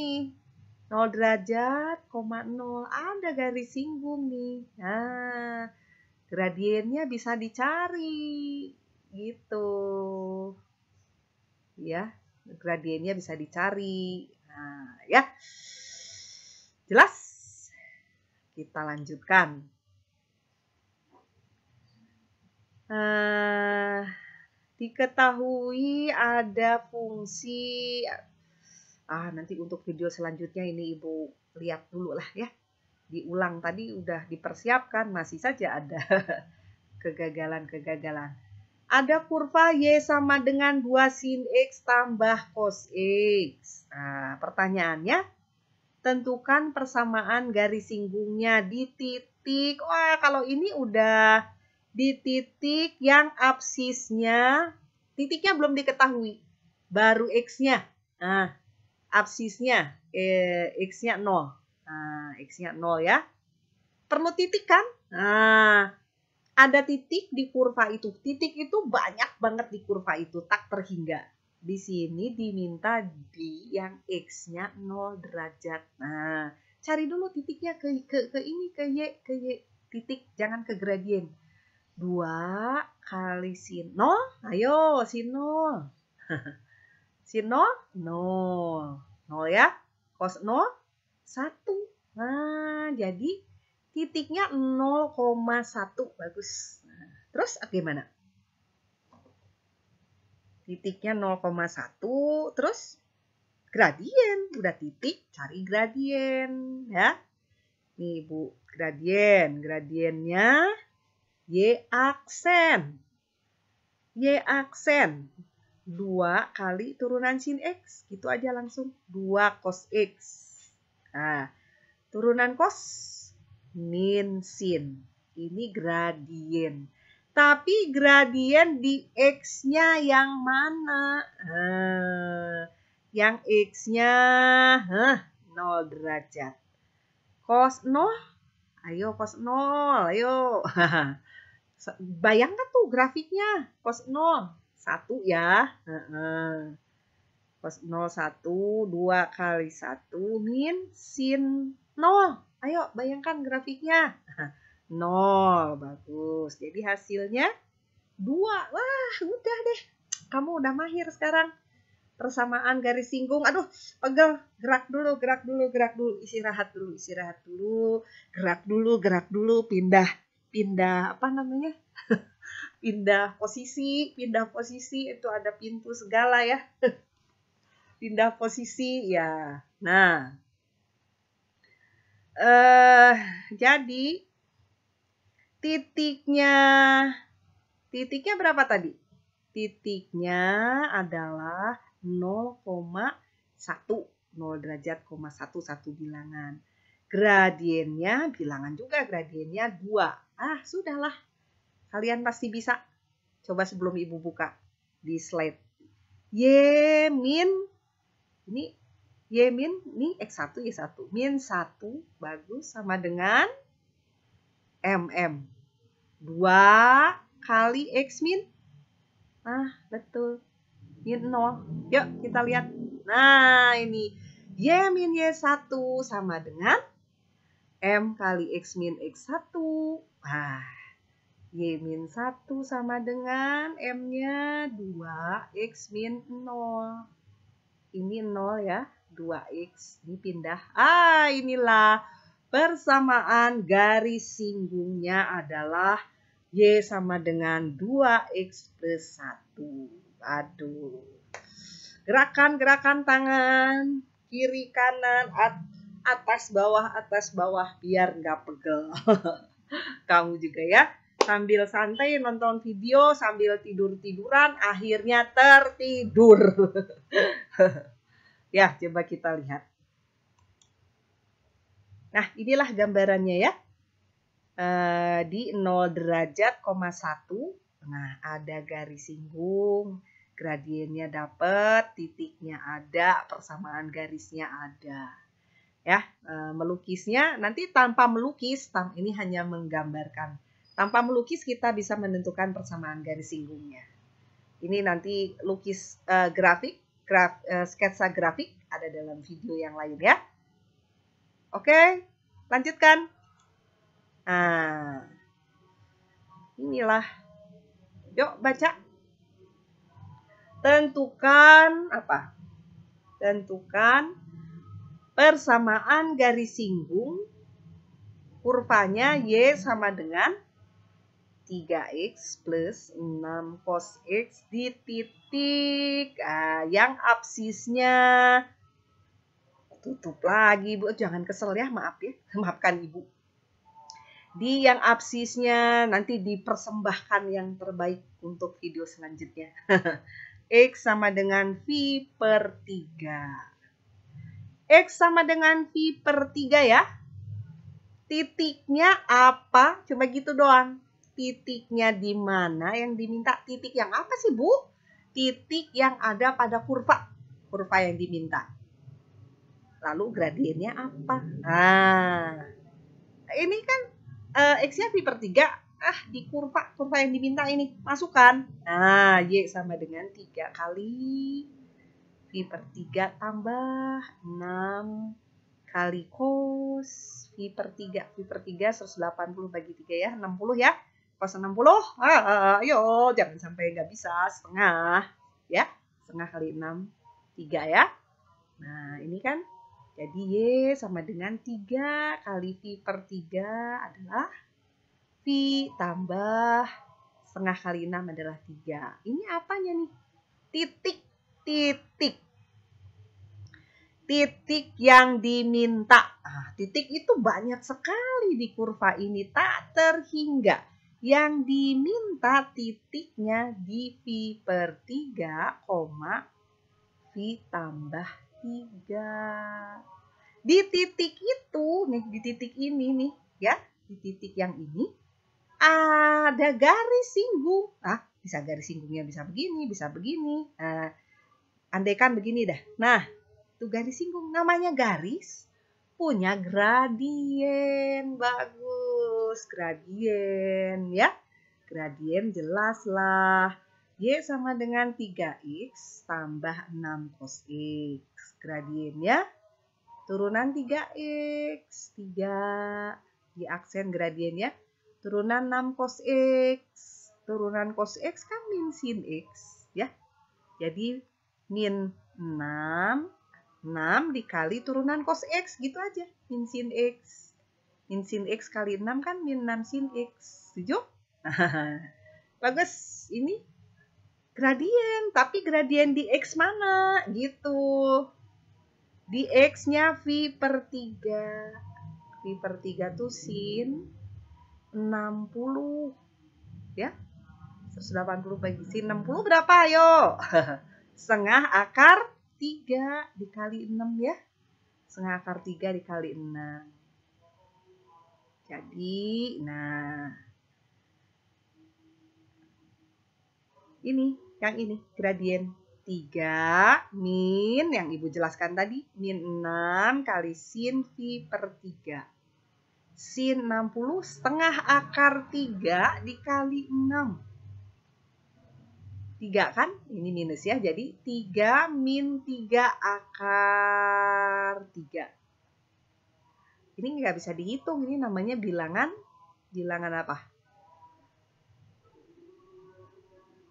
0 derajat, 0 ada garis singgung nih. Nah, gradiennya bisa dicari gitu. Ya, gradiennya bisa dicari. Nah, ya. Jelas? Kita lanjutkan. Diketahui ada fungsi. Nanti untuk video selanjutnya ini Ibu lihat dulu lah ya. Diulang tadi udah dipersiapkan, masih saja ada kegagalan-kegagalan. Ada kurva Y sama dengan 2 sin X tambah cos X. Nah, pertanyaannya, tentukan persamaan garis singgungnya di titik. Wah, kalau ini udah di titik yang absisnya, titiknya belum diketahui. Baru X-nya. Nah, absisnya, X-nya 0. Nah, X-nya 0 ya. Perlu titik kan? Nah, ada titik di kurva itu. Titik itu banyak banget di kurva itu, tak terhingga. Di sini diminta di yang X-nya 0 derajat. Nah, cari dulu titiknya ke Y. Titik, jangan ke gradien. 2 kali sin 0. Ayo, sin 0. Sin 0, 0. 0 ya. Cos 0, 1. Nah, jadi titiknya 0,1. Bagus. Nah, terus gimana? Titiknya 0,1. Terus gradien. Udah titik, cari gradien. Ya. Nih, Bu. Gradien. Gradiennya Y aksen. Y aksen. 2 kali turunan sin X. Gitu aja langsung. 2 cos X. Nah, turunan cos min sin. Ini gradien. Tapi gradien di X-nya yang mana? Yang X-nya 0 derajat. Cos 0. Ayo cos 0. Ayo. Bayangkan tuh grafiknya. Cos 0. 1 ya. Cos 0, 1. 2 kali 1 min sin 0. Ayo bayangkan grafiknya. 0. Bagus. Jadi hasilnya 2. Wah, udah deh. Kamu udah mahir sekarang. Persamaan garis singgung. Aduh, pegel. Gerak dulu. Istirahat dulu. Gerak dulu. Pindah apa namanya? Pindah posisi itu ada pintu segala ya. Pindah posisi ya. Nah, jadi titiknya berapa tadi? Titiknya adalah 0,1. 0 derajat, 1 bilangan. Gradiennya, bilangan juga gradiennya 2. Sudahlah. Kalian pasti bisa. Coba sebelum Ibu buka di slide. Y min, ini Y min, ini X1, Y1. Min 1, bagus, sama dengan MM. 2 kali X min. Betul. Min 0. Yuk kita lihat. Nah, ini Y min Y1 sama dengan M kali X min X1. Y min 1 sama dengan M-nya 2 X min 0. Ini 0 ya, 2X. Ini pindah. Inilah persamaan garis singgungnya adalah Y sama dengan 2X plus 1. Aduh. Gerakan tangan. Kiri, kanan, atas, bawah. Biar nggak pegel. Kamu juga ya. Sambil santai nonton video, sambil tidur-tiduran, akhirnya tertidur. Ya, coba kita lihat. Nah, inilah gambarannya ya. Di 0 derajat, 1. Nah, ada garis singgung, gradiennya dapat, titiknya ada, persamaan garisnya ada. Ya, melukisnya nanti tanpa melukis, ini hanya menggambarkan. Tanpa melukis kita bisa menentukan persamaan garis singgungnya. Ini nanti lukis sketsa grafik ada dalam video yang lain ya. Oke, lanjutkan. Nah, inilah. Yuk baca. Tentukan apa? Tentukan persamaan garis singgung. Kurvanya Y sama dengan 3X plus 6 cos X di titik yang absisnya. Tutup lagi, Bu. Jangan kesel ya, maaf ya. Maafkan Ibu. Di yang absisnya nanti dipersembahkan yang terbaik untuk video selanjutnya. X sama dengan V per 3. X sama dengan V per 3 ya. Titiknya apa? Cuma gitu doang. Titiknya di mana yang diminta? Titik yang apa sih, Bu? Titik yang ada pada kurva. Kurva yang diminta. Lalu gradiennya apa? Nah, ini kan X-nya V per 3. Di kurva yang diminta ini. Masukkan. Nah, Y sama dengan 3 kali V per 3 tambah 6 kali cos V per 3. V per 3 180 bagi 3 ya. 60 ya. Cos 60. Ayo, jangan sampai nggak bisa. Setengah. Ya. Setengah kali 6. 3 ya. Nah, ini kan. Jadi Y sama dengan 3 kali V per 3 adalah V tambah setengah kali 6 adalah 3. Ini apanya nih? Titik yang diminta. Titik itu banyak sekali di kurva ini, tak terhingga. Yang diminta titiknya di V per 3, V tambah 3. Di titik itu, nih di titik ini nih, ya, di titik yang ini, ada garis singgung. Bisa garis singgungnya bisa begini, bisa begini. Andaikan begini dah. Nah, itu garis singgung namanya garis punya gradien. Bagus, gradien ya. Gradien jelas lah. Y sama dengan 3X tambah 6 cos X. Gradiennya turunan 3X. 3 di aksen gradiennya. Turunan 6 cos X. Turunan cos X kan min sin X. Ya. Jadi min 6 dikali turunan cos X. Gitu aja. Min sin X. Min sin X kali 6 kan min 6 sin X. Setuju? Bagus. Ini gradien. Tapi gradien di X mana? Gitu. Di X-nya V per 3. V per 3 tuh sin 60. Ya. 180 bagi sin 60 berapa? Ayo. Setengah akar 3 dikali 6 ya. Setengah akar 3 dikali 6. Jadi, nah. Ini, yang ini, gradien 3 min, yang Ibu jelaskan tadi, min 6 kali sin V per 3. Sin 60 setengah akar 3 dikali 6. 3 kan? Ini minus ya. Jadi 3 min 3 akar 3. Ini nggak bisa dihitung. Ini namanya bilangan apa?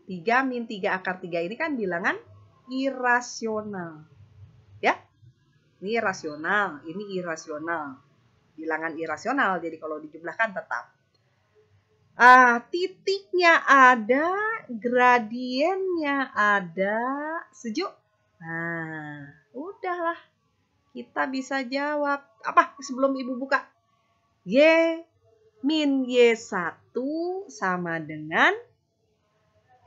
3 min 3 akar 3 ini kan bilangan irasional. Ya? Ini rasional, ini irasional. Bilangan irasional, jadi kalau dijumlahkan tetap. Titiknya ada, gradiennya ada, setuju? Nah, udahlah. Kita bisa jawab. Apa sebelum Ibu buka? Y min Y1 sama dengan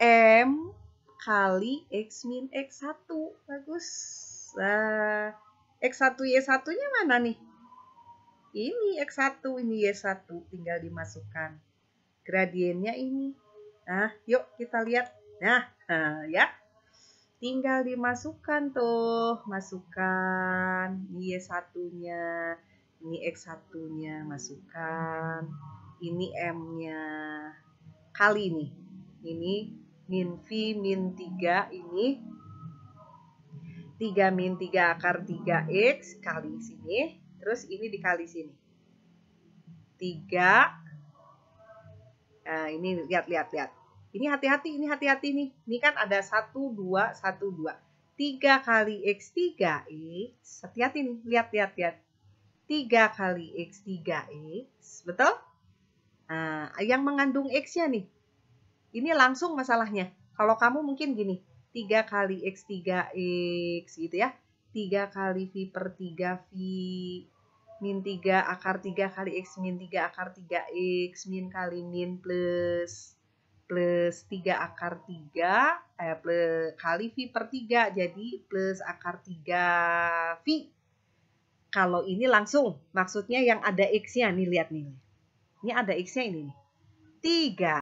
M kali X min X1. Bagus. X1 Y1-nya mana nih? Ini X1, ini Y1. Tinggal dimasukkan. Gradiennya ini. Nah, yuk kita lihat. Nah, ya. Tinggal dimasukkan tuh. Masukkan. Ini Y1-nya. Ini X1-nya. Masukkan. Ini M-nya. Kali nih. Ini min V min 3 ini 3 min 3 akar 3X kali sini. Terus ini dikali sini. 3. Nah, ini lihat. Ini hati-hati nih. Ini kan ada 1, 2, 1, 2. 3 kali X 3X. Hati-hati nih. Lihat. 3 kali X 3X. Betul? Nah, yang mengandung X-nya nih. Ini langsung masalahnya. Kalau kamu mungkin gini, 3 kali X 3X gitu ya. 3 kali V per 3V. min 3 akar 3 kali X min 3 akar 3X min kali min plus 3 akar 3 plus kali V per 3 jadi plus akar 3 V. Kalau ini langsung maksudnya yang ada X-nya nih, lihat nih. Ini ada X-nya ini nih. 3